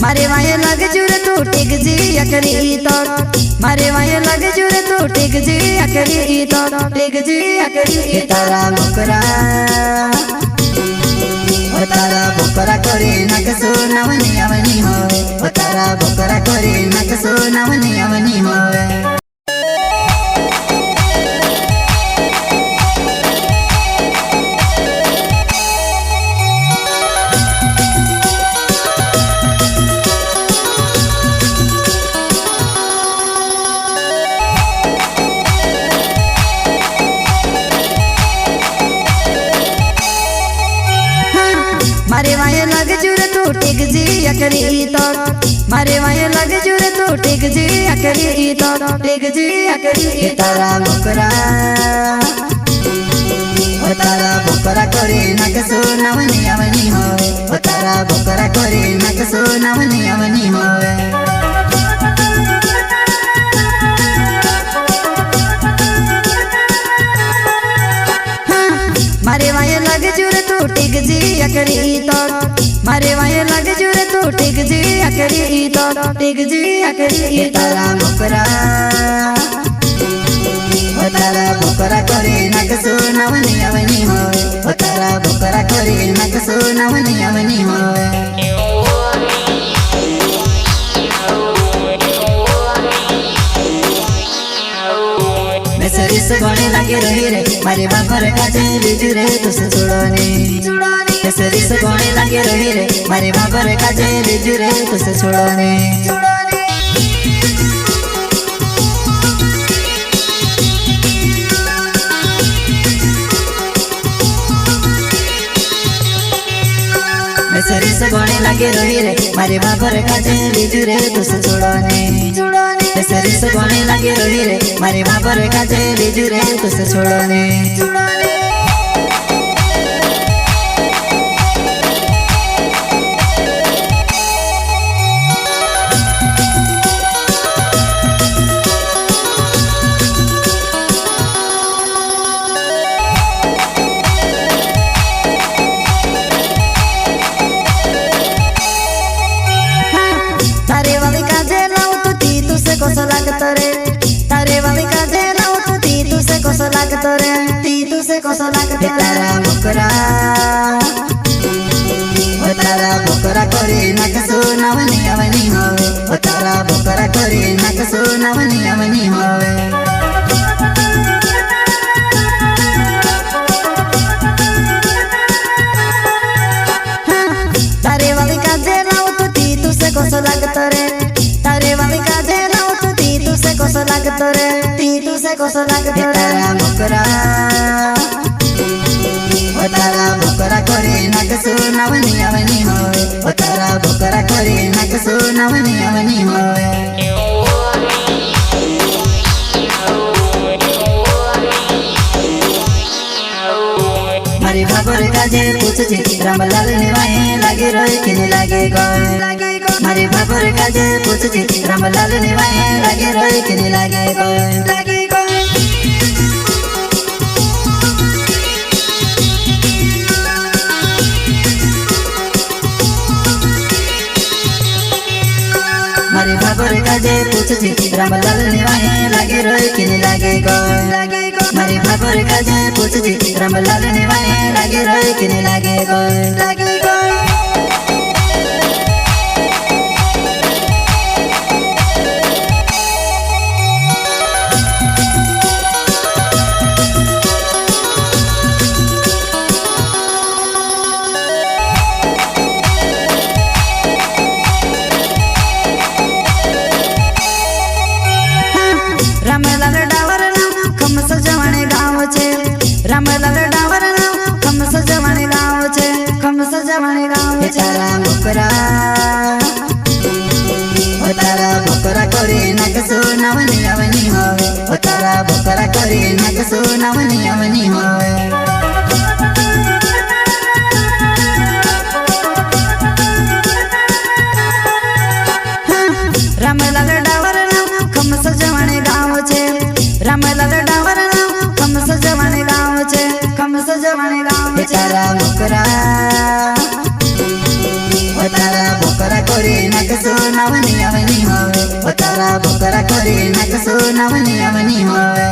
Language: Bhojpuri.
मारे वाये लग जुर तू टिक जी अकरी तो मारे वाये लग जुर तू टिक जी अकरी तो टिक जी अकरी तारा बोकरा करे नक सोनावनी अवनी होवे तारा बोकरा करे नक सोनावनी अवनी होवे। मारे वाये लग जुर तू टिक जी अकरी तो मारे वाये लग जुर तू टिक जी अकरी तो टिक जी अकरी तारा बोकरा करे नक सोनावनी अवनी होवे तारा बोकरा करे नक सोनावनी अवनी होवे। मारे वाये लग जुर तू टिक जी अकरी तो मारे वाये लग जुर तू टिक जी अकरी तो टिक जी अकरी तारा बोकरा करे नक सोनावनी अवनी होवे तारा बोकरा करे नक सोनावनी अवनी होवे। सरिस घोड़े लगे रही रे मारे बापर काजे बिजू रे तुसे छोड़ोने सरिस घोड़े लगे रही रे मारे बापर काजे बिजू रे तुसे छोड़ोने। सरिस घोड़े लगे रही रे मारे बापर काजे बिजू रे तुसे छोड़ोने सरिस घोड़े लगे रही रे मारे बापर काजे बिजू रे तुसे छोड़ोने। कोसो लागतो रे तारे वाली काजे लाओ तो ती तुसे कोसो लागतो रे ती तुसे कोसो लागतो तारा बोकरा करे नक सोनावनी अवनी होवे तारा बोकरा करे नक सोनावनी अवनी होवे। तारे वाली काजे लाओ तो ती तुसे कोसो लागतो रे तारे वाली काजे कोसो लागतो रे ती तुसे कोसो लागतो तारा बोकरा करे नक सोनावनी अवनी होवे तारा बोकरा करे नक सोनावनी अवनी होवे। मारी बाबर काजे पूछजे रामलाल ने वाये लागे रोए कि नहीं लागे कोई मारी बाबर काजे पूछजे रामलाल ने वाये लागे रोए कि नहीं लागे कोई। मारी बाबर काजे पूछजे रामलाल ने वाये लागे रोए कि नहीं लागे कोई मारी बाबर काजे पूछजे रामलाल ने वाये लागे रोए कि नहीं लागे कोई। रामलाल डावर नाम खम सजवाने गाँव छे रामलाल डावर नाम खम सजवाने गाँव छे खम सजवाने गाँव छे। तारा बोकरा करे नक सोनावनी अवनी होवे तारा बोकरा करे नक सोनावनी अवनी होवे। रामलाल डावर नाम खम सजवाने गाँव छे रामलाल डावर नाम खम सजवाने गाँव छे खम सजवाने गाँव। तारा बोकरा करे नक नावनी अवनी होवे ओ तारा बोकरा करे नाचसो नावनी अवनी होवे